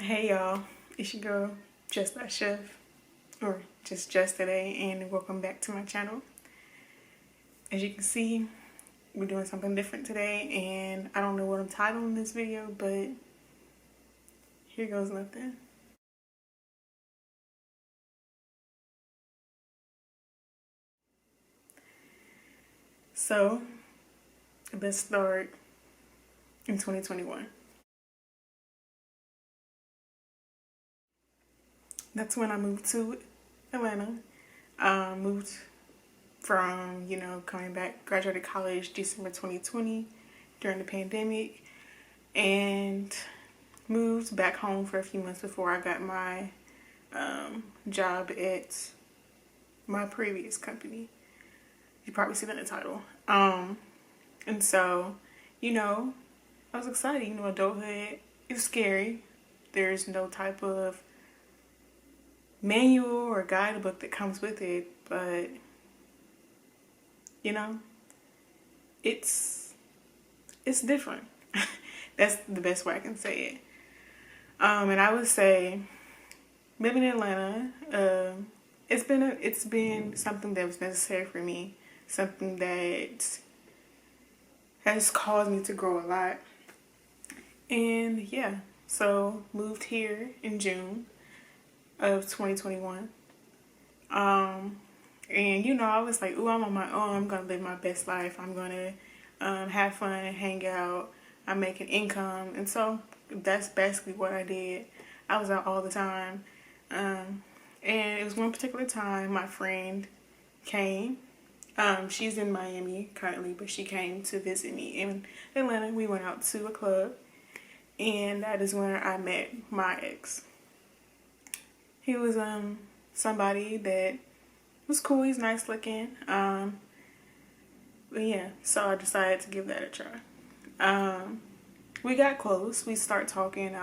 Hey y'all, it's your girl, Just That Chef, or just today, and welcome back to my channel. As you can see, we're doing something different today, and I don't know what I'm titling this video, but here goes nothing. So, let's start in 2021. That's when I moved to Atlanta. Moved from, coming back, graduated college December 2020 during the pandemic, and moved back home for a few months before I got my job at my previous company. You probably see that in the title. And so, I was excited. Adulthood is scary. There's no type of manual or guidebook that comes with it, but it's different. That's the best way I can say it. And I would say living in Atlanta, it's been something that was necessary for me, something that has caused me to grow a lot. And yeah, so moved here in June of 2021. And I was like, ooh, I'm on my own. I'm gonna live my best life. I'm gonna have fun and hang out. I'm making income, and so that's basically what I did. I was out all the time. And it was one particular time my friend came. She's in Miami currently, but she came to visit me in Atlanta. We went out to a club, and that is when I met my ex. He was somebody that was cool. He's nice looking. But yeah, so I decided to give that a try. We got close. We started talking.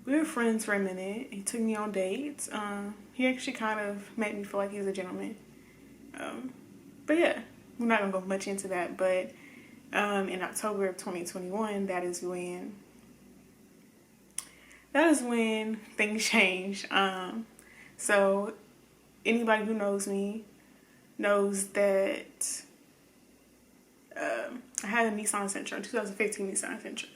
We were friends for a minute. He took me on dates. He actually kind of made me feel like he's a gentleman. But yeah, we're not gonna go much into that. But in October of 2021, that is when things changed. So anybody who knows me knows that I had a Nissan Sentra, 2015 Nissan Sentra.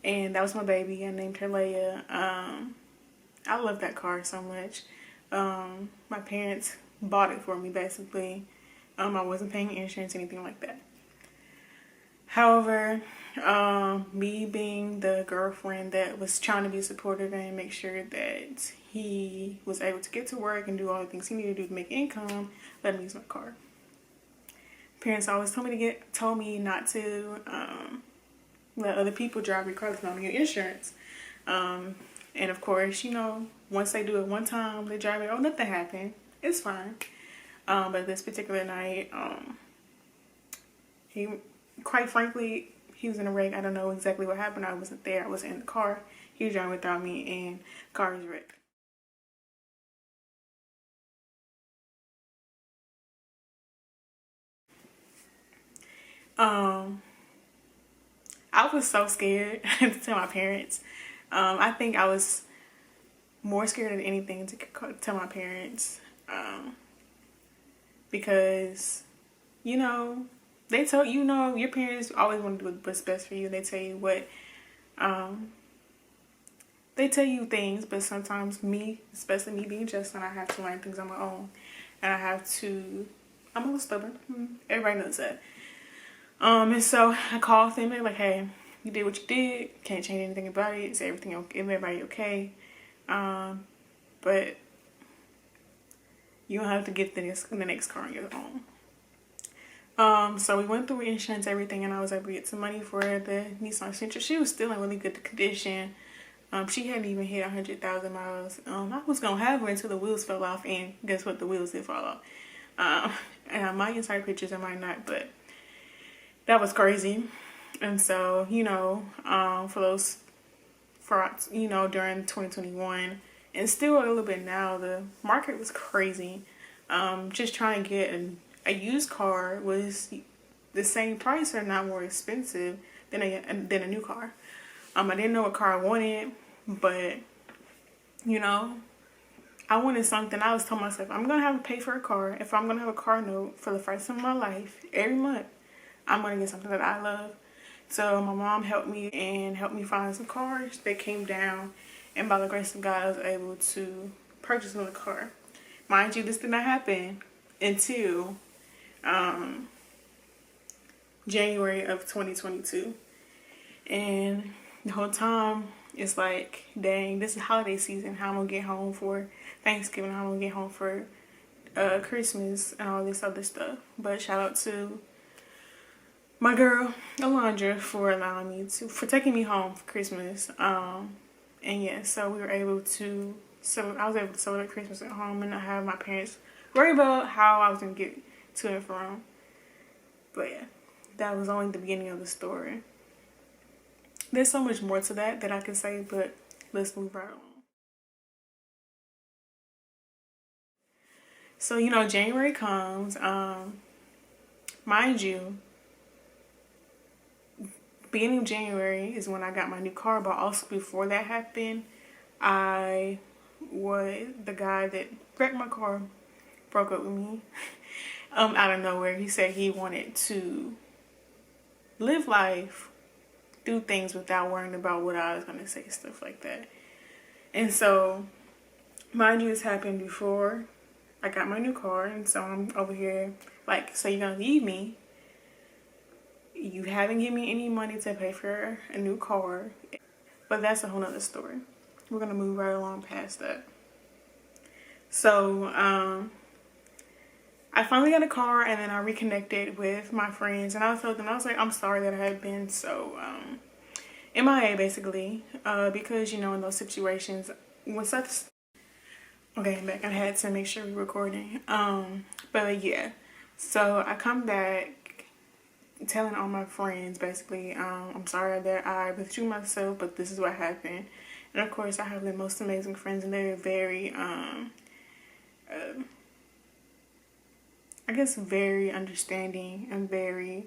And that was my baby. I named her Leia. I love that car so much. My parents bought it for me, basically. I wasn't paying insurance, anything like that. However, me being the girlfriend that was trying to be supportive and make sure that he was able to get to work and do all the things he needed to do to make income, let him use my car. Parents always told me not to let other people drive your car because not get insurance. And of course, once they do it one time, they drive it. Oh, nothing happened. It's fine. But this particular night, quite frankly, he was in a wreck. I don't know exactly what happened. I wasn't there. I was in the car. He was driving without me, and the car was wrecked. I was so scared to tell my parents. I think I was more scared than anything to tell my parents, because they tell your parents always want to do what's best for you. They tell you they tell you things, but sometimes me, especially me being Justin, I have to learn things on my own, and I'm a little stubborn. Everybody knows that. And so I called them. They're like, "Hey, you did what you did. Can't change anything about it. Is everything okay? Everybody okay? But you don't have to get the next car on your own." So we went through insurance, everything, and I was able to get some money for the Nissan Sentra. She was still in really good condition. She hadn't even hit 100,000 miles. I was gonna have her until the wheels fell off, and guess what? The wheels did fall off. And I might insert pictures, I might not, but that was crazy. And so, during 2021, and still a little bit now, the market was crazy. Just trying to get a used car was the same price or not more expensive than a new car. I didn't know what car I wanted. But, you know, I wanted something. I was telling myself, I'm going to have to pay for a car. If I'm going to have a car note for the first time in my life, every month, I'm going to get something that I love. So my mom helped me and helped me find some cars that came down. And by the grace of God, I was able to purchase another car. Mind you, this did not happen until January of 2022. And the whole time, it's like, dang, this is holiday season. How I'm going to get home for Thanksgiving. How I'm going to get home for Christmas and all this other stuff. But shout out to my girl, Alondra, for taking me home for Christmas. And yeah, so we were able to, so I was able to celebrate Christmas at home and not have my parents worry about how I was going to get to and from. But yeah, that was only the beginning of the story. There's so much more to that I can say, but let's move right along. So, you know, January comes, mind you, beginning of January is when I got my new car, but also before that happened, the guy that wrecked my car broke up with me out of nowhere. He said he wanted to live life, do things without worrying about what I was going to say, stuff like that. And so, mind you, this happened before I got my new car, and so I'm over here like, so you're going to leave me? You haven't given me any money to pay for a new car. But that's a whole nother story. We're going to move right along past that. So, I finally got a car, and then I reconnected with my friends, and I told them, I was like, I'm sorry that I had been so MIA, basically, because, you know, in those situations, when such... Okay, I'm back. I had to make sure we were recording. But yeah, so I come back telling all my friends, basically, I'm sorry that I withdrew myself, but this is what happened. And of course, I have the most amazing friends, and they're very, I guess, very understanding and very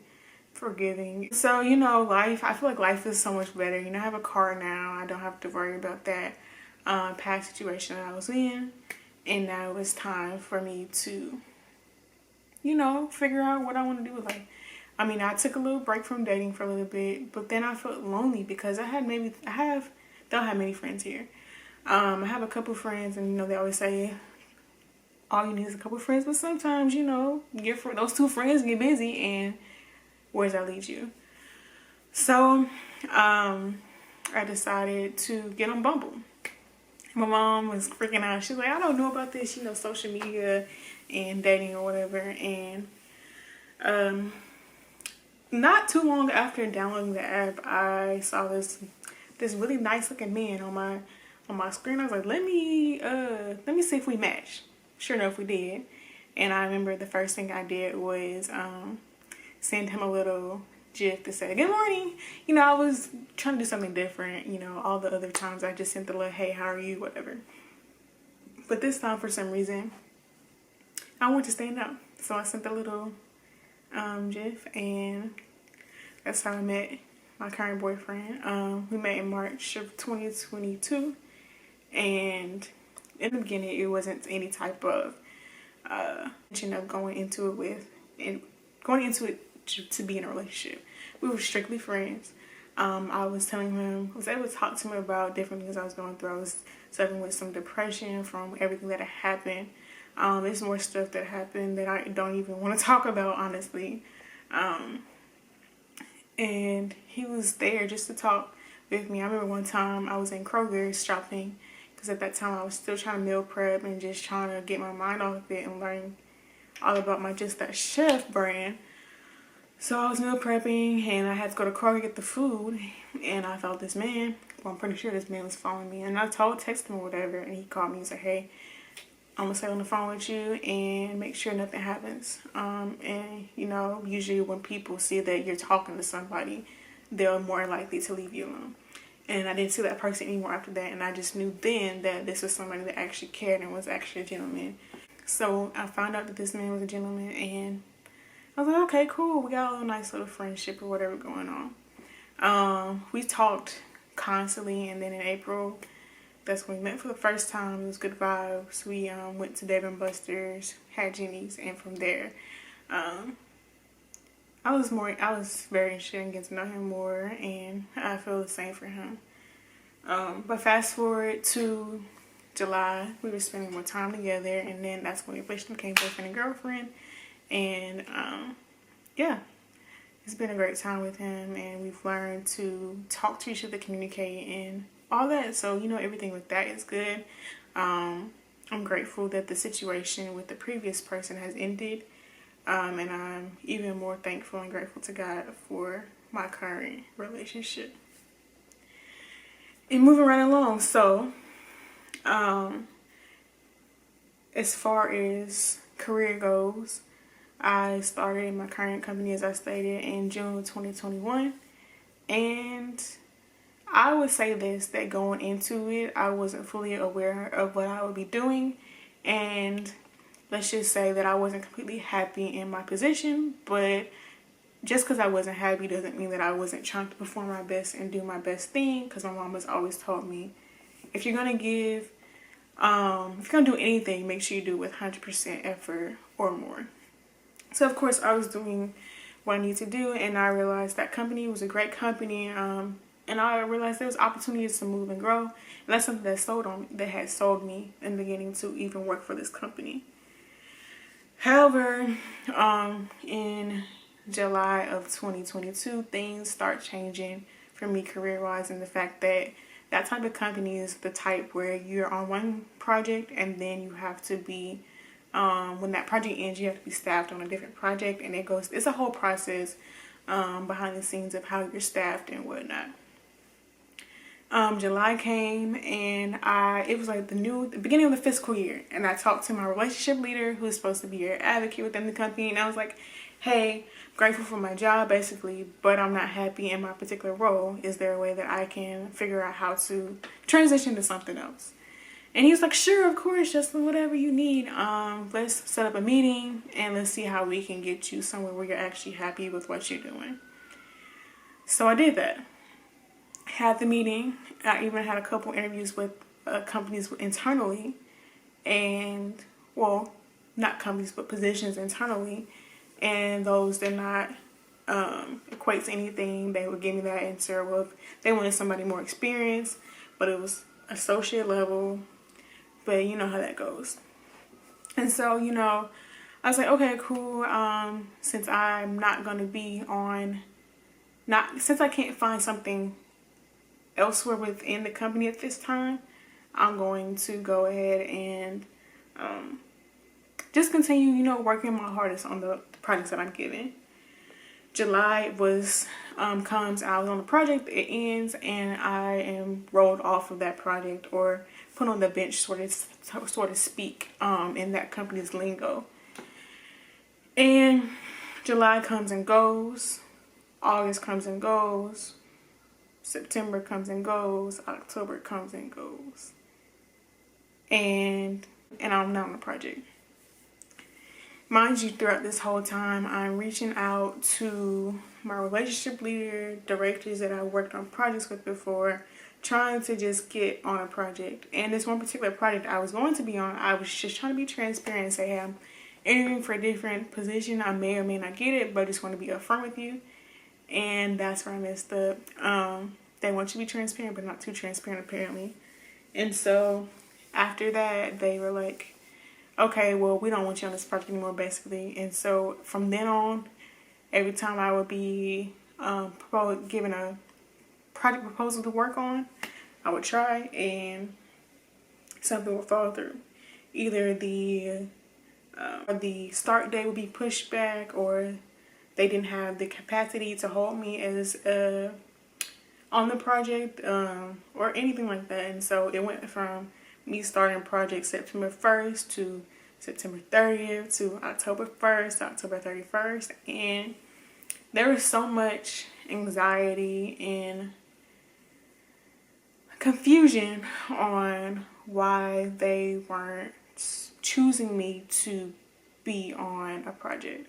forgiving. So, you know, I feel like life is so much better. You know, I have a car now. I don't have to worry about that past situation that I was in. And now it's time for me to, you know, figure out what I want to do with life. I mean, I took a little break from dating for a little bit, but then I felt lonely because don't have many friends here. I have a couple friends, and, you know, they always say, all you need is a couple friends, but sometimes, you know, those two friends get busy, and where does that lead you? So, I decided to get on Bumble. My mom was freaking out. She's like, I don't know about this, you know, social media and dating or whatever. And, not too long after downloading the app, I saw this really nice looking man on my screen. I was like, let me see if we match. Sure enough, we did. And I remember the first thing I did was send him a little GIF that said, good morning. You know, I was trying to do something different. You know, all the other times I just sent the little, hey, how are you, whatever. But this time, for some reason, I wanted to stand out. So I sent the little GIF, and that's how I met my current boyfriend. We met in March of 2022, and in the beginning it wasn't any type of intention of going into it to be in a relationship. We were strictly friends. I was able to talk to him about different things I was going through. I was suffering with some depression from everything that had happened. There's more stuff that happened that I don't even want to talk about, honestly. And he was there just to talk with me. I remember one time I was in Kroger shopping, because at that time I was still trying to meal prep and just trying to get my mind off of it and learn all about my Just That Chef brand. So I was meal prepping, and I had to go to Kroger to get the food, and I felt this man. Well, I'm pretty sure this man was following me, and I texted him or whatever, and he called me and said, hey, I'm gonna stay on the phone with you and make sure nothing happens. And, you know, usually when people see that you're talking to somebody, they're more likely to leave you alone. And I didn't see that person anymore after that, and I just knew then that this was somebody that actually cared and was actually a gentleman. So I found out that this man was a gentleman, and I was like, okay, cool. We got a nice little friendship or whatever going on. We talked constantly. And then in April, that's when we met for the first time. It was good vibes. We went to Dave and Buster's, had Jenny's, and from there, I was very interested in getting to know him more, and I feel the same for him. But fast forward to July, we were spending more time together, and then that's when we officially became boyfriend and girlfriend. And yeah, it's been a great time with him, and we've learned to talk to each other, communicate, and all that. So, you know, everything with that is good. I'm grateful that the situation with the previous person has ended. And I'm even more thankful and grateful to God for my current relationship. And moving right along, so as far as career goes, I started in my current company, as I stated, in June of 2021. And I would say this, that going into it, I wasn't fully aware of what I would be doing. And let's just say that I wasn't completely happy in my position. But just because I wasn't happy doesn't mean that I wasn't trying to perform my best and do my best thing. Because my mom has always taught me, if you're going to give, if you're going to do anything, make sure you do it with 100% effort or more. So, of course, I was doing what I need to do, and I realized that company was a great company, and I realized there was opportunities to move and grow, and that's something that had sold me in the beginning to even work for this company. However, in July of 2022, things start changing for me career-wise, and the fact that that type of company is the type where you're on one project and then you have to be when that project ends, you have to be staffed on a different project, and it's a whole process behind the scenes of how you're staffed and whatnot. July came, and it was like the beginning of the fiscal year, and I talked to my relationship leader, who's supposed to be your advocate within the company, and I was like, hey, I'm grateful for my job basically, but I'm not happy in my particular role. Is there a way that I can figure out how to transition to something else? And he was like, sure, of course, just whatever you need. Let's set up a meeting and let's see how we can get you somewhere where you're actually happy with what you're doing. So I did that. Had the meeting. I even had a couple interviews with companies internally, and, well, not companies, but positions internally, and those did not equate to anything. They would give me that answer. Well, they wanted somebody more experienced, but it was associate level. But you know how that goes. And so, you know, I was like, okay, cool. Since I'm not going to be since I can't find something elsewhere within the company at this time, I'm going to go ahead and just continue, you know, working my hardest on the projects that I'm given. July comes, I was on the project, it ends, and I am rolled off of that project, or put on the bench, so to speak, in that company's lingo. And July comes and goes, August comes and goes, September comes and goes, October comes and goes, and I'm not on the project. Mind you, throughout this whole time, I'm reaching out to my relationship leader, directors that I worked on projects with before, trying to just get on a project. And this one particular project I was going to be on, I was just trying to be transparent and say, hey, I'm interviewing for a different position. I may or may not get it, but I just want to be upfront with you. And that's where I messed up. They want you to be transparent, but not too transparent, apparently. And so after that, they were like, okay, well, we don't want you on this project anymore, basically. And so from then on, every time I would be given a project proposal to work on, I would try, and something would fall through. Either the start date would be pushed back, or they didn't have the capacity to hold me as on the project, or anything like that. And so it went from me starting project September 1st to September 30th to October 1st, October 31st, and there was so much anxiety and confusion on why they weren't choosing me to be on a project.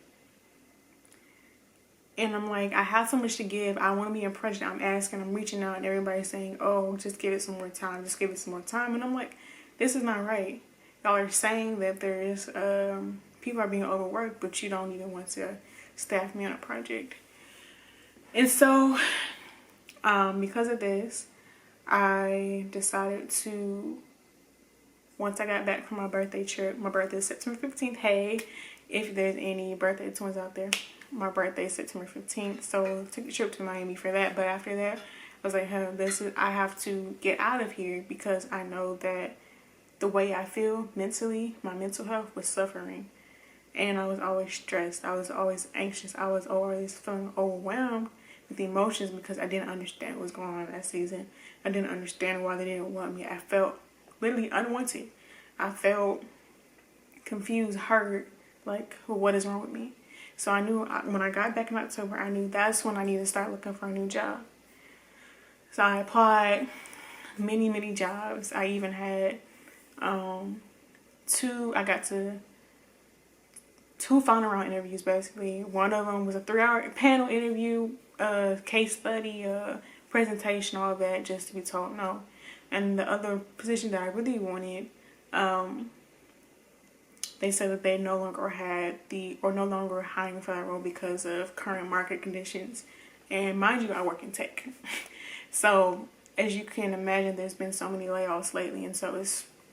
And I'm like, I have so much to give. I want to be impressed. I'm asking, I'm reaching out, and everybody's saying, oh, just give it some more time. Just give it some more time. And I'm like, this is not right. Y'all are saying that there's, people are being overworked, but you don't even want to staff me on a project. And so, because of this, I decided to, once I got back from my birthday trip, my birthday is September 15th. Hey, if there's any birthday twins out there, my birthday is September 15th. So I took a trip to Miami for that. But after that, I was like, hey, I have to get out of here because I know that the way I feel mentally, my mental health was suffering. And I was always stressed. I was always anxious. I was always feeling overwhelmed with the emotions because I didn't understand what was going on that season. I didn't understand why they didn't want me. I felt literally unwanted. I felt confused, hurt, like, well, what is wrong with me? So I knew when I got back in October, I knew that's when I needed to start looking for a new job. So I applied many jobs. I even had two final round interviews basically. One of them was a 3-hour panel interview, case study, presentation, all that, just to be told no. And the other position that I really wanted, they said that they no longer hiring for that role because of current market conditions. And mind you, I work in tech. So as you can imagine, there's been so many layoffs lately, and so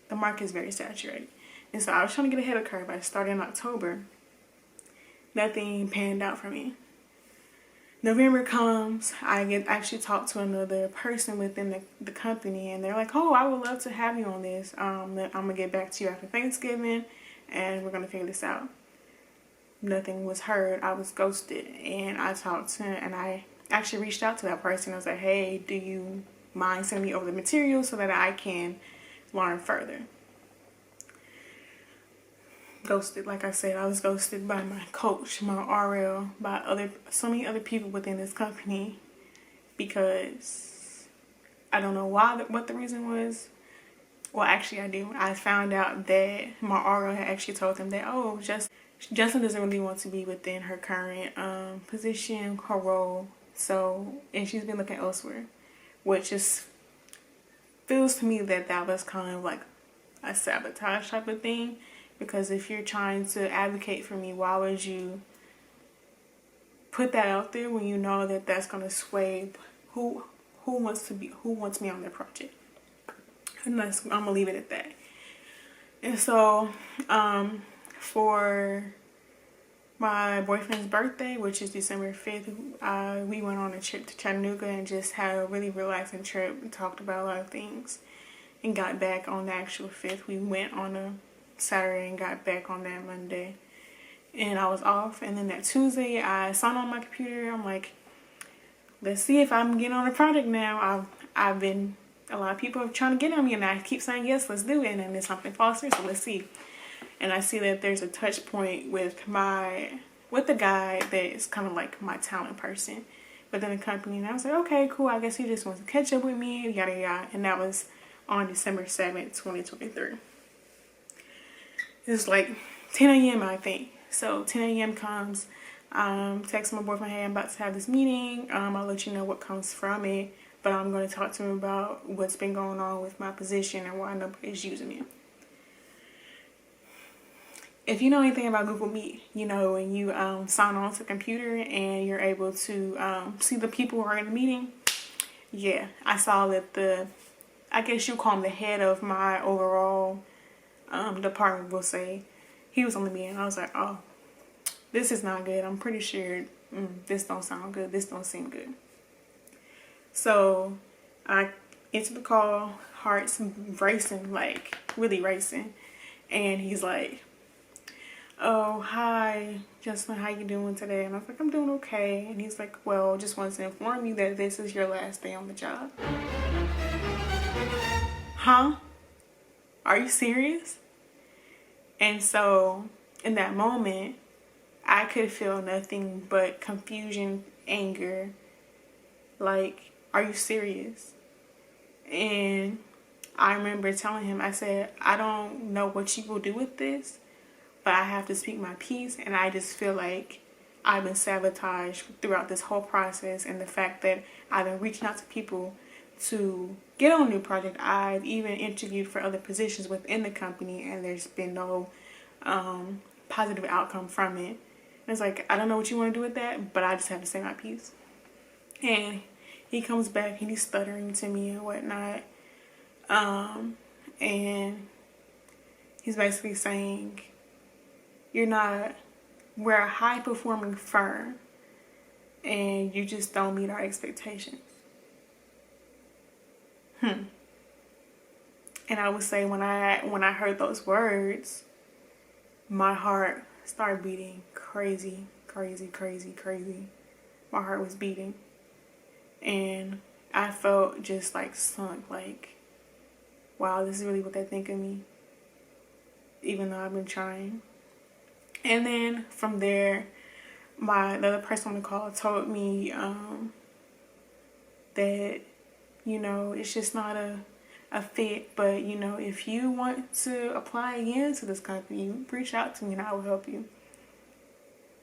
the market is very saturated. And so I was trying to get ahead of the curve. I started in October. Nothing panned out for me. November comes, I get actually talk to another person within the company, and they're like, oh, I would love to have you on this. I'm going to get back to you after Thanksgiving, and we're going to figure this out. Nothing was heard. I was ghosted, and I talked to him, and I actually reached out to that person. I was like, hey, do you mind sending me over the material so that I can learn further? Ghosted. Like I said, I was ghosted by my coach, my RL, by so many other people within this company, because I don't know what the reason was. Well, actually I do. I found out that my RL had actually told them that, oh, Justin doesn't really want to be within her current position, her role, and she's been looking elsewhere, which just feels to me that was kind of like a sabotage type of thing. Because if you're trying to advocate for me, why would you put that out there when you know that that's going to sway who wants me on their project? And I'm going to leave it at that. And so for my boyfriend's birthday, which is December 5th, we went on a trip to Chattanooga and just had a really relaxing trip. We talked about a lot of things and got back on the actual 5th. We went on a Saturday and got back on that Monday, and I was off. And then that Tuesday I signed on my computer. I'm like, let's see if I'm getting on a project now. I've been, a lot of people are trying to get on me, and I keep saying yes, let's do it, and then something falls through, so let's see. And I see that there's a touch point with the guy that is kind of like my talent person within the company, and I was like, okay, cool, I guess he just wants to catch up with me, yada yada. And that was on December 7th, 2023. It was like 10 a.m. I think. So 10 a.m. comes, text my boyfriend, hey, I'm about to have this meeting. I'll let you know what comes from it, but I'm going to talk to him about what's been going on with my position and why nobody's using it. If you know anything about Google Meet, you know when you sign on to the computer and you're able to see the people who are in the meeting. Yeah, I saw that I guess you call him the head of my overall department, will say, he was on the meeting. I was like, oh, this is not good. I'm pretty sure this don't sound good. This don't seem good. So I answered the call, heart's racing, like really racing. And he's like, oh, hi, Justin, how you doing today? And I was like, I'm doing okay. And he's like, well, just wanted to inform you that this is your last day on the job. Huh? Are you serious? And so in that moment, I could feel nothing but confusion, anger. Like, are you serious? And I remember telling him, I said, I don't know what you will do with this, but I have to speak my piece. And I just feel like I've been sabotaged throughout this whole process, and the fact that I've been reaching out to people to get on a new project. I've even interviewed for other positions within the company, and there's been no positive outcome from it. And it's like, I don't know what you want to do with that, but I just have to say my piece. And he comes back and he's stuttering to me and whatnot. And he's basically saying, we're a high performing firm and you just don't meet our expectations. And I would say when I heard those words, my heart started beating crazy, crazy, crazy, crazy. My heart was beating. And I felt just like sunk, like, wow, this is really what they think of me, even though I've been trying. And then from there, the other person on the call told me that, it's just not a fit, but, if you want to apply again to this company, reach out to me and I will help you.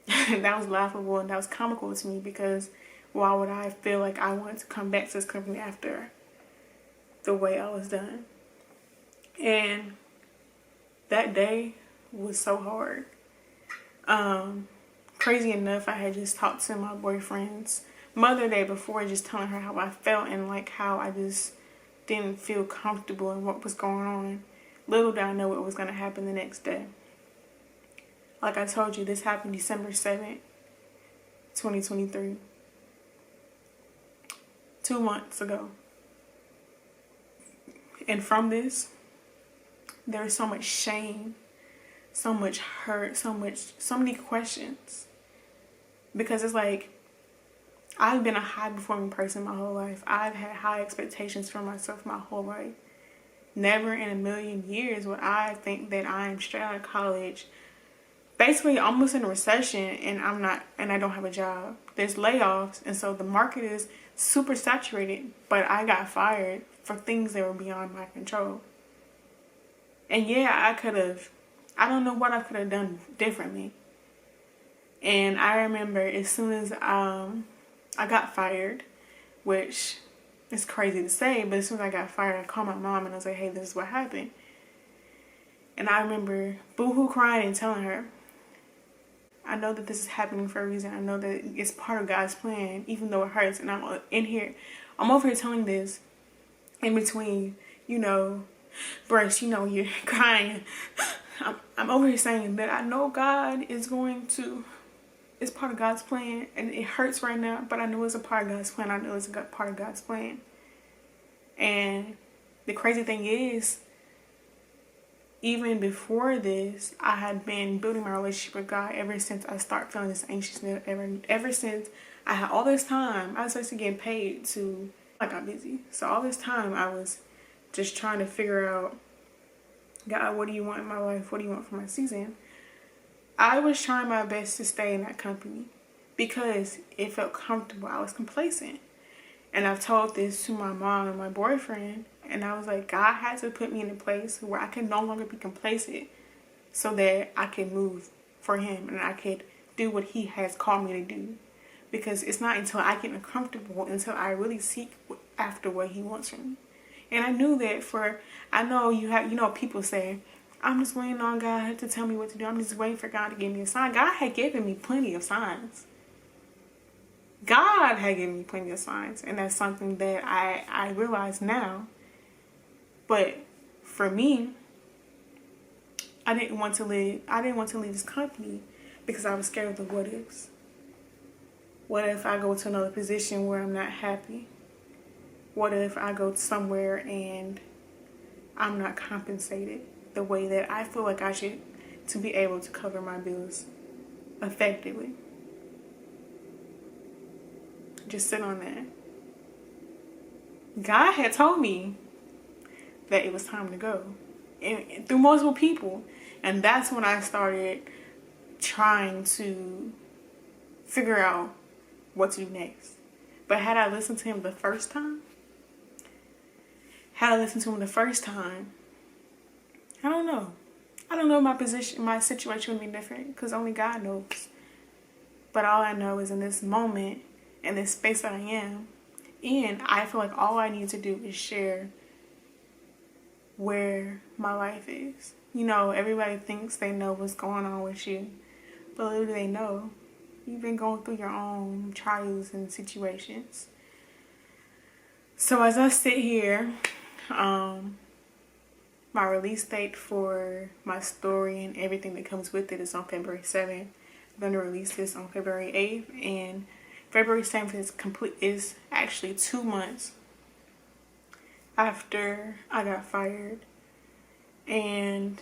That was laughable and that was comical to me, because why would I feel like I wanted to come back to this company after the way I was done? And that day was so hard. Crazy enough, I had just talked to my boyfriend's mother the day before, just telling her how I felt and like how I just didn't feel comfortable in what was going on. Little did I know what was going to happen the next day. Like I told you, this happened December 7th, 2023. 2 months ago. And from this, there is so much shame, so much hurt, so many questions. Because it's like, I've been a high performing person my whole life. I've had high expectations for myself my whole life. Never in a million years would I think that I'm straight out of college, basically almost in a recession, and I don't have a job. There's layoffs, and so the market is super saturated, but I got fired for things that were beyond my control. And yeah, I don't know what I could have done differently. And I remember as soon as I got fired, which is crazy to say, but as soon as I got fired, I called my mom and I was like, hey, this is what happened. And I remember boo-hoo crying and telling her, I know that this is happening for a reason. I know that it's part of God's plan, even though it hurts. And I'm over here telling this in between, breasts, you're crying. I'm over here saying that I know God is it's part of God's plan, and it hurts right now, but I know it's a part of God's plan. I know it's a part of God's plan. And the crazy thing is, even before this, I had been building my relationship with God ever since I started feeling this anxiousness. Ever since I had all this time, I was supposed to get paid I got busy. So all this time I was just trying to figure out, God, what do you want in my life? What do you want for my season? I was trying my best to stay in that company because it felt comfortable. I was complacent. And I've told this to my mom and my boyfriend, and I was like, God had to put me in a place where I can no longer be complacent so that I can move for him and I could do what he has called me to do. Because it's not until I get uncomfortable until I really seek after what he wants from me. And I knew that I know people say, I'm just waiting on God to tell me what to do. I'm just waiting for God to give me a sign. God had given me plenty of signs. God had given me plenty of signs. And that's something that I realize now. But for me, I didn't want to leave this company because I was scared of the what ifs. What if I go to another position where I'm not happy? What if I go somewhere and I'm not compensated the way that I feel like I should to be able to cover my bills effectively? Just sit on that. God had told me that it was time to go, and through multiple people. And that's when I started trying to figure out what to do next. But had I listened to him the first time, I don't know. My situation would be different, because only God knows. But all I know is in this moment, in this space that I am in, I feel like all I need to do is share where my life is. You know, everybody thinks they know what's going on with you, but little do they know, you've been going through your own trials and situations. So as I sit here, my release date for my story and everything that comes with it is on February 7th. I'm going to release this on February 8th, and February 7th is actually 2 months after I got fired. And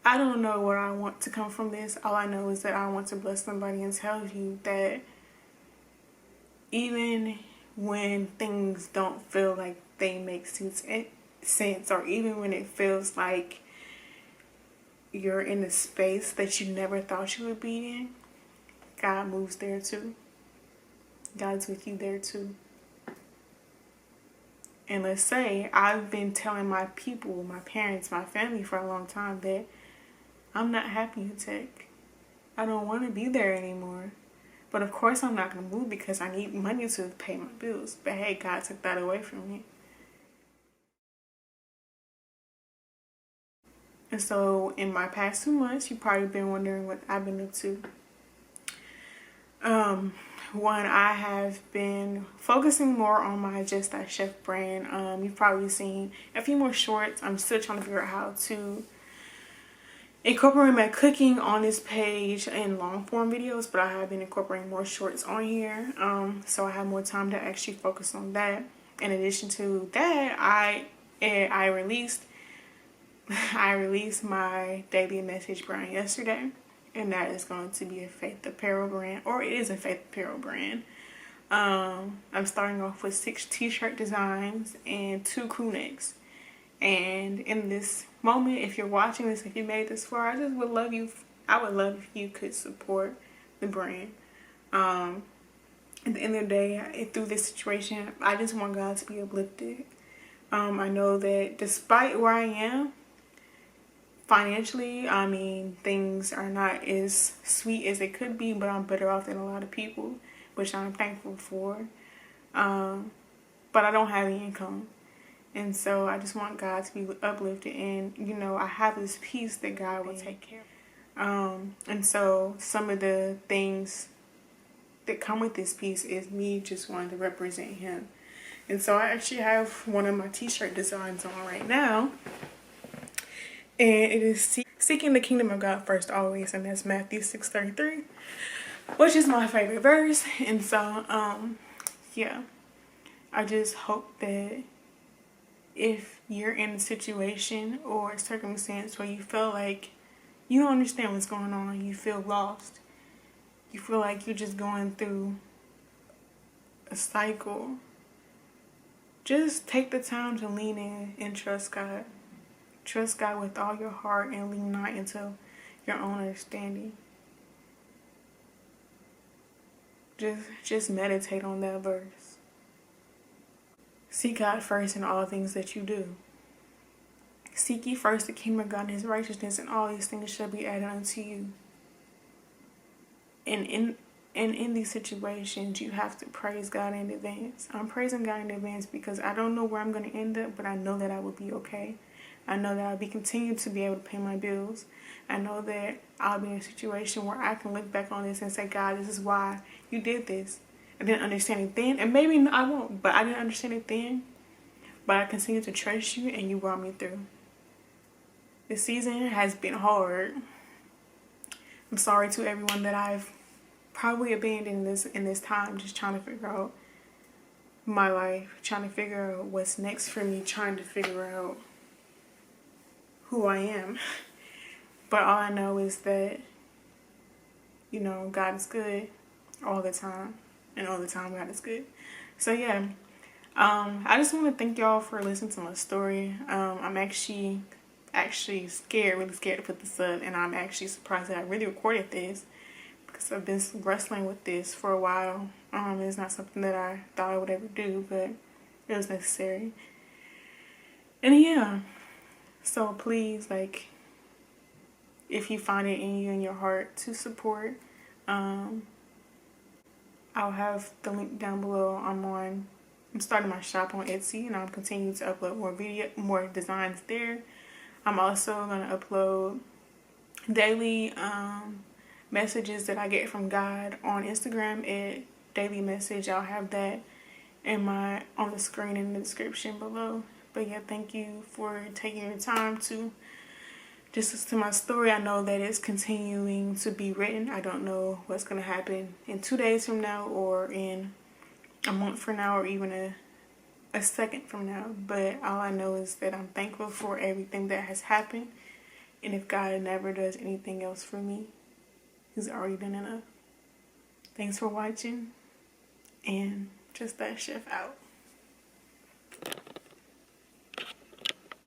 I don't know what I want to come from this. All I know is that I want to bless somebody and tell you that even when things don't feel like they make sense, or even when it feels like you're in a space that you never thought you would be in, God moves there too. God's with you there too. And let's say I've been telling my people, my parents, my family for a long time that I'm not happy in tech. I don't want to be there anymore. But of course I'm not going to move because I need money to pay my bills. But hey, God took that away from me. And so in my past 2 months, you've probably been wondering what I've been up to. One, I have been focusing more on my Just That Chef brand. You've probably seen a few more shorts. I'm still trying to figure out how to incorporate my cooking on this page in long form videos, but I have been incorporating more shorts on here. So I have more time to actually focus on that. In addition to that, I released my daily message brand yesterday, and that is going to be a Faith Apparel brand, or it is a Faith Apparel brand. I'm starting off with 6 t-shirt designs and 2 crew necks. And in this moment, if you're watching this, if you made this far, I would love if you could support the brand. At the end of the day, through this situation, I just want God to be uplifted. I know that despite where I am financially, I mean, things are not as sweet as they could be, but I'm better off than a lot of people, which I'm thankful for. But I don't have any income. And so I just want God to be uplifted, and you know, I have this peace that God will take care of. And so some of the things that come with this piece is me just wanting to represent Him. And so I actually have one of my t-shirt designs on right now, and it is seeking the kingdom of God first always, and that's Matthew 6:33, which is my favorite verse. And so yeah, I just hope that if you're in a situation or a circumstance where you feel like you don't understand what's going on, you feel lost, you feel like you're just going through a cycle, just take the time to lean in and trust God. Trust God with all your heart and lean not into your own understanding. Just meditate on that verse. Seek God first in all things that you do. Seek ye first the kingdom of God and His righteousness, and all these things shall be added unto you. And in these situations, you have to praise God in advance. I'm praising God in advance because I don't know where I'm going to end up, but I know that I will be okay. I know that I'll be continued to be able to pay my bills. I know that I'll be in a situation where I can look back on this and say, God, this is why you did this. I didn't understand it then, and maybe I won't, but I didn't understand it then. But I continue to trust you, and you brought me through. This season has been hard. I'm sorry to everyone that I've probably abandoned in this time, just trying to figure out my life, trying to figure out what's next for me, trying to figure out who I am. But all I know is that, you know, God is good all the time. And all the time God is good. So yeah, I just want to thank y'all for listening to my story. I'm actually scared, really scared to put this up, and I'm actually surprised that I really recorded this because I've been wrestling with this for a while. It's not something that I thought I would ever do, but it was necessary. And yeah, so please, like, if you find it in you and your heart to support, I'll have the link down below. I'm starting my shop on Etsy, and I'm continuing to upload more designs there. I'm also gonna upload daily messages that I get from God on Instagram at Daily Message. I'll have that on the screen in the description below. But yeah, thank you for taking your time to just listen to my story. I know that it's continuing to be written. I don't know what's gonna happen in 2 days from now, or in a month from now, or even a second from now. But all I know is that I'm thankful for everything that has happened. And if God never does anything else for me, He's already done enough. Thanks for watching, and just that chef out.